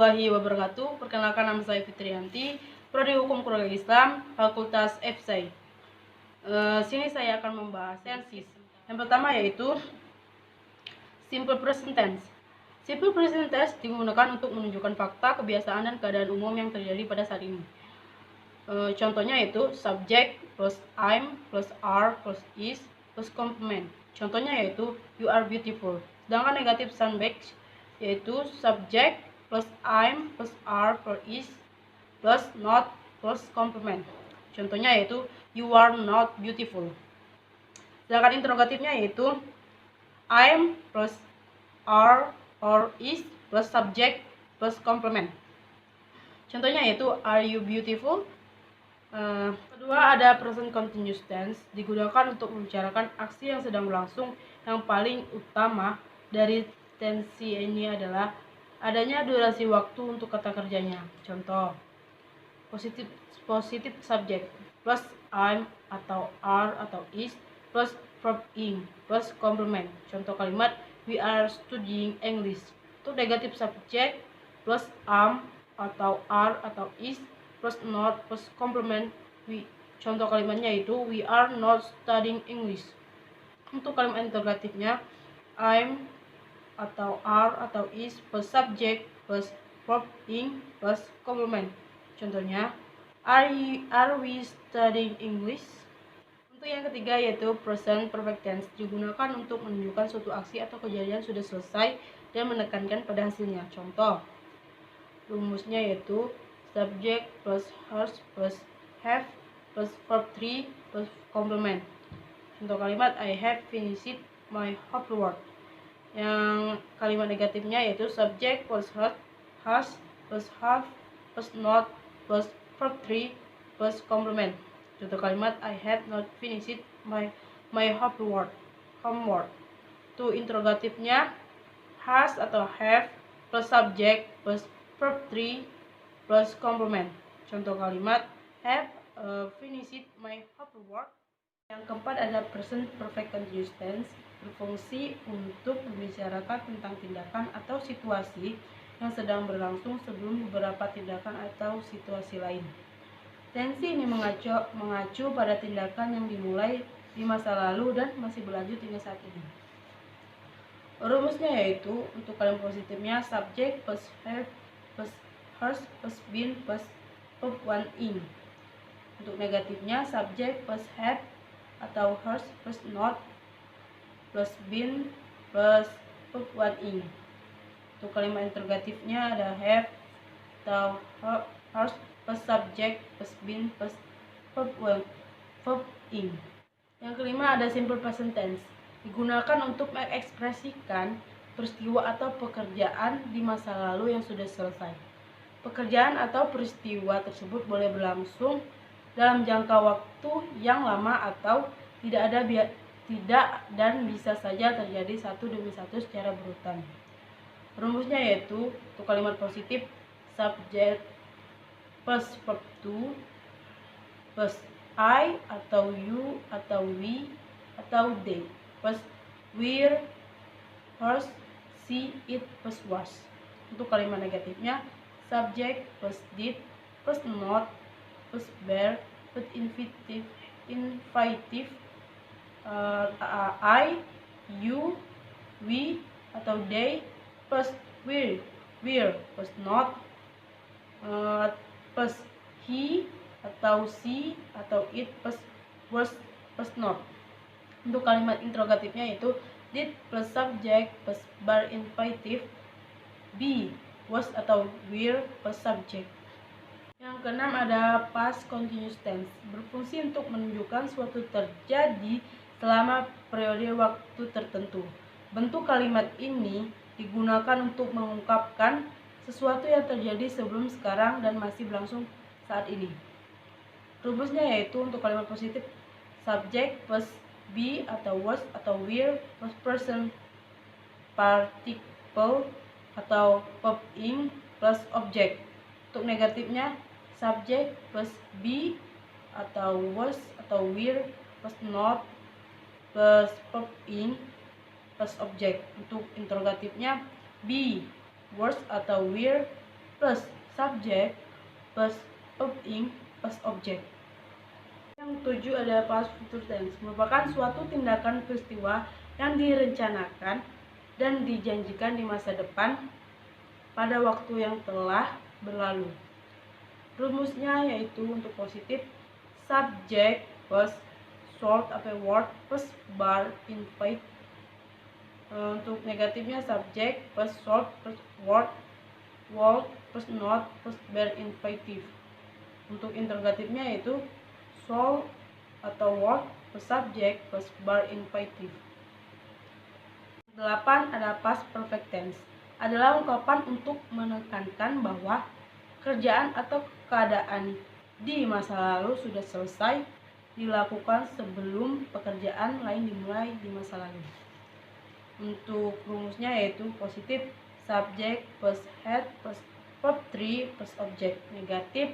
warahmatullahi wabarakatuh. Perkenalkan, nama saya Fitriyanti, Prodi Hukum Keluarga Islam, Fakultas FSI. Sini saya akan membahas tenses. Yang pertama yaitu simple present tense. Simple present tense digunakan untuk menunjukkan fakta, kebiasaan, dan keadaan umum yang terjadi pada saat ini. Contohnya yaitu subject plus I'm plus are plus is plus complement. Contohnya yaitu you are beautiful. Sedangkan negatif subject yaitu subject plus I'm plus are plus is plus not plus complement. Contohnya yaitu you are not beautiful. Sedangkan interrogatifnya yaitu I'm plus are or is plus subject plus complement. Contohnya yaitu are you beautiful? Kedua ada present continuous tense, digunakan untuk membicarakan aksi yang sedang berlangsung. Yang paling utama dari tensi ini adalah adanya durasi waktu untuk kata kerjanya. Contoh, positive subject plus I'm atau are atau is plus verb ing plus complement. Contoh kalimat we are studying English. Untuk negative subject plus am atau are atau is plus not plus complement. Contoh kalimatnya itu we are not studying English. Untuk kalimat interrogatifnya I'm atau are atau is plus subject plus verb ing plus complement. Contohnya are we studying English? Untuk yang ketiga yaitu present perfect tense, digunakan untuk menunjukkan suatu aksi atau kejadian sudah selesai dan menekankan pada hasilnya. Contoh, rumusnya yaitu subject plus has plus have plus verb 3 plus complement. Contoh kalimat I have finished my homework. Yang kalimat negatifnya yaitu subject plus has plus have plus not plus verb 3 plus complement. Contoh kalimat I have not finished my homework. Itu interrogatifnya has atau have plus subject plus verb 3 plus complement. Contoh kalimat have finished my homework. Yang keempat ada present perfect continuous tense, berfungsi untuk membicarakan tentang tindakan atau situasi yang sedang berlangsung sebelum beberapa tindakan atau situasi lain. Tensi ini mengacu pada tindakan yang dimulai di masa lalu dan masih berlanjut hingga saat ini. Rumusnya yaitu untuk kalimat positifnya subject plus have plus has plus been plus verb 1 ing. Untuk negatifnya subject plus have atau has plus not plus been plus verb 1 ing. Untuk kalimat interrogatifnya ada have atau has plus subject plus been plus verb ing. Yang kelima ada simple present tense, digunakan untuk mengekspresikan peristiwa atau pekerjaan di masa lalu yang sudah selesai. Pekerjaan atau peristiwa tersebut boleh berlangsung dalam jangka waktu yang lama atau tidak dan bisa saja terjadi satu demi satu secara berurutan. Rumusnya yaitu untuk kalimat positif subject plus verb 2 plus I atau you atau we atau they plus were, was, she, it plus was. Untuk kalimat negatifnya subject plus did plus not plus bear plus infinitive I, you, we atau they plus were plus not plus he atau she atau it plus was plus not. Untuk kalimat interrogatifnya yaitu did plus subject plus bar infinitive be, was atau were plus subject. Yang keenam ada past continuous tense, berfungsi untuk menunjukkan suatu terjadi selama periode waktu tertentu. Bentuk kalimat ini digunakan untuk mengungkapkan sesuatu yang terjadi sebelum, sekarang, dan masih berlangsung saat ini. Rumusnya yaitu untuk kalimat positif subject plus be atau was atau were plus present participle atau verb ing plus object. Untuk negatifnya subject plus be atau was atau were plus not plus verb ing plus object. Untuk interrogatifnya be, was atau were plus subject plus verb ing plus object. Yang ketujuh adalah past future tense, merupakan suatu tindakan peristiwa yang direncanakan dan dijanjikan di masa depan pada waktu yang telah berlalu. Rumusnya yaitu untuk positif subject plus short atau word plus bar infinitive. Untuk negatifnya subject plus short plus word plus not plus bar infinitive. Untuk interrogatifnya yaitu short atau word plus subject plus bar infinitive. 8 ada past perfect tense, adalah ungkapan untuk menekankan bahwa kerjaan atau keadaan di masa lalu sudah selesai dilakukan sebelum pekerjaan lain dimulai di masa lalu. Untuk rumusnya yaitu positif subject plus head plus verb 3 plus object. Negatif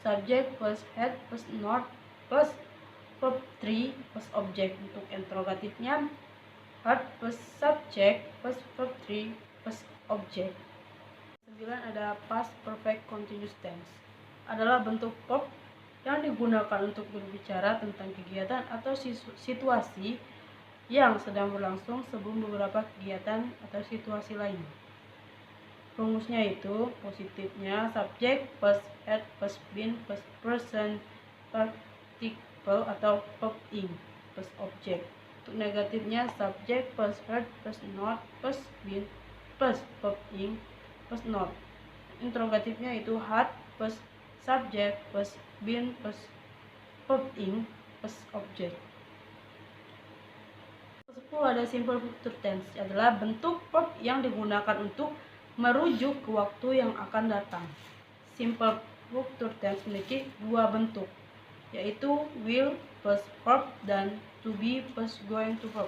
subject plus head plus not plus verb 3 plus object. Untuk interrogatifnya head plus subject plus verb 3 plus object. 9 ada past perfect continuous tense, adalah bentuk verb yang digunakan untuk berbicara tentang kegiatan atau situasi yang sedang berlangsung sebelum beberapa kegiatan atau situasi lain. Rumusnya itu positifnya subject plus had plus been plus present participle atau verb ing plus object. Untuk negatifnya subject plus had plus not plus been plus verb ing plus not. Interrogatifnya itu had plus subject plus been plus verb ing plus object. 10 ada simple future tense, adalah bentuk verb yang digunakan untuk merujuk ke waktu yang akan datang. Simple future tense memiliki dua bentuk, yaitu will plus verb dan to be plus going to verb.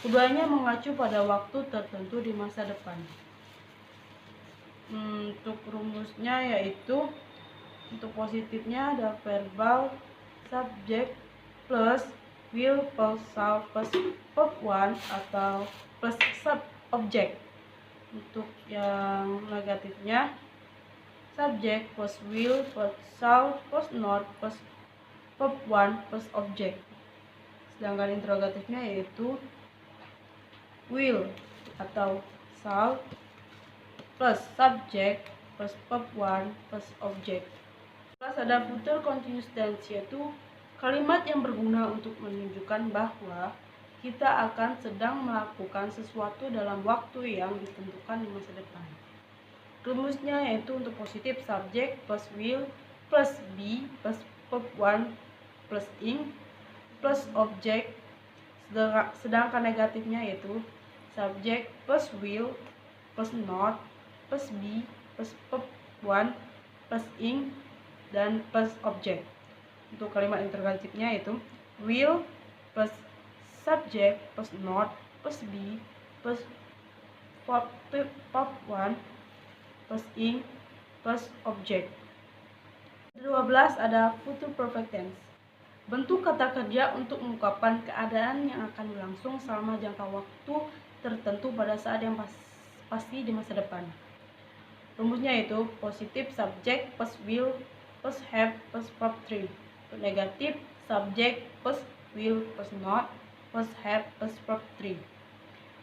Keduanya mengacu pada waktu tertentu di masa depan. Untuk rumusnya yaitu untuk positifnya ada verbal subject plus will plus shall plus verb 1 atau plus sub object. Untuk yang negatifnya subject plus will plus shall plus not plus verb 1 plus object. Sedangkan interrogatifnya yaitu will atau shall plus subject plus verb 1 plus object. Plus ada future continuous tense, yaitu kalimat yang berguna untuk menunjukkan bahwa kita akan sedang melakukan sesuatu dalam waktu yang ditentukan di masa depan. Rumusnya yaitu untuk positif subject plus will plus be plus verb 1 plus ing plus object. Sedangkan negatifnya yaitu subject plus will plus not plus be plus verb 1 plus ing dan plus object. Untuk kalimat interrogatifnya yaitu will plus subject plus not plus be plus verb 1 plus ing plus object. 12 ada future perfect tense, bentuk kata kerja untuk mengungkapkan keadaan yang akan berlangsung selama jangka waktu tertentu pada saat yang pasti di masa depan. Rumusnya yaitu positif subject plus will plus have plus verb 3. Untuk negatif subject plus will plus not plus have plus verb 3.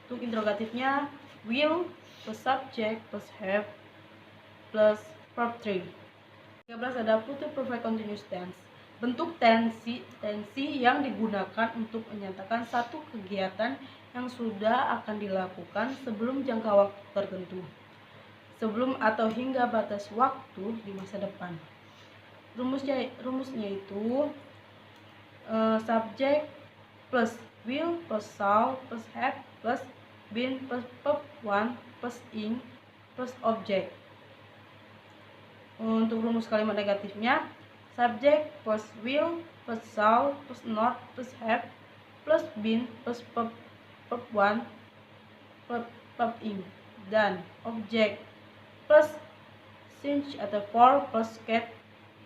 Untuk interrogatifnya will plus subject plus have plus verb 3. 13 ada future perfect continuous tense, bentuk tensi yang digunakan untuk menyatakan satu kegiatan yang sudah akan dilakukan sebelum jangka waktu tertentu, sebelum atau hingga batas waktu di masa depan. Rumusnya itu subject plus will plus shall plus have plus been plus verb 1 plus ing plus object. Untuk rumus kalimat negatifnya subject plus will plus shall plus not plus have plus been plus verb 1 plus verb ing dan object plus since atau for plus cat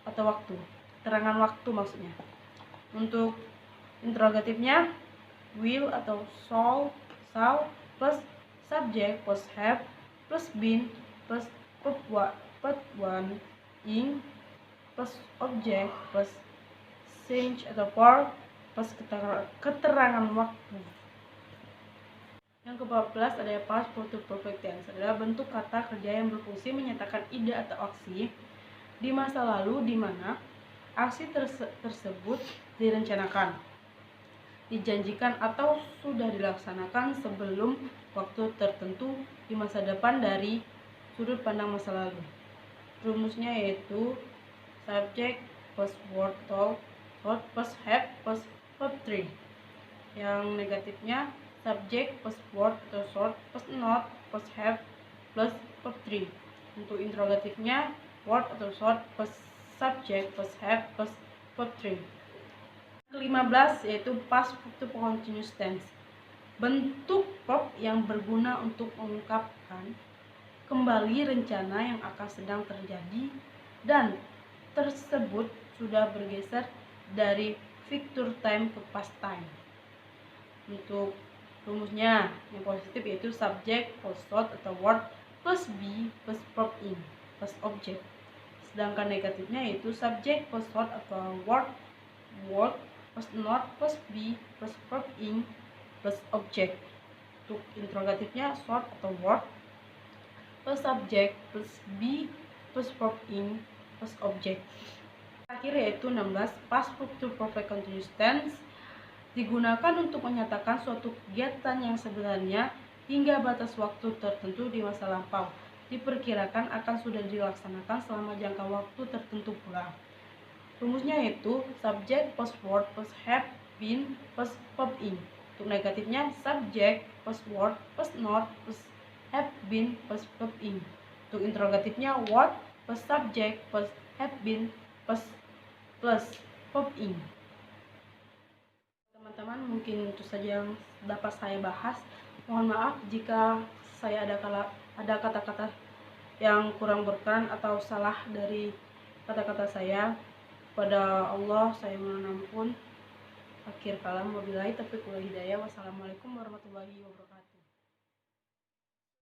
atau waktu, terangan waktu maksudnya. Untuk interrogatifnya will atau shall plus subject plus have plus been plus verb part 1 ing plus objek plus change atau for plus keterangan waktu. Yang ke-14 ada past perfect tense, adalah bentuk kata kerja yang berfungsi menyatakan ide atau aksi di masa lalu di mana aksi tersebut direncanakan, dijanjikan atau sudah dilaksanakan sebelum waktu tertentu di masa depan dari sudut pandang masa lalu. Rumusnya yaitu subject plus word thought plus have plus verb 3. Yang negatifnya subject plus word atau thought plus not plus have plus verb 3. Untuk interrogatifnya word atau thought plus subject plus have plus verb 3. Ke-15 yaitu past future continuous tense, bentuk verb yang berguna untuk mengungkapkan kembali rencana yang akan sedang terjadi dan tersebut sudah bergeser dari future time ke past time. Untuk rumusnya yang positif yaitu subject plus thought atau word plus be plus verb in plus object. Sedangkan negatifnya yaitu subject plus thought atau word plus not plus be plus verb in plus object. Untuk interrogatifnya thought atau word plus subject plus be plus verb in plus object. Terakhir yaitu 16 past future perfect continuous tense, digunakan untuk menyatakan suatu kegiatan yang sebenarnya hingga batas waktu tertentu di masa lampau diperkirakan akan sudah dilaksanakan selama jangka waktu tertentu pula. Rumusnya yaitu subject plus word plus have been plus verb in. Untuk negatifnya subject plus word plus not plus have been plus verb in. Untuk interrogatifnya what plus subject plus have been plus verb in. Teman-teman, mungkin itu saja yang dapat saya bahas. Mohon maaf jika saya ada kata-kata yang kurang berkenan atau salah dari kata-kata saya. Pada Allah saya mohon ampun. Akhir kalam, wabillahi taufiq wal hidayah. Wassalamualaikum warahmatullahi wabarakatuh.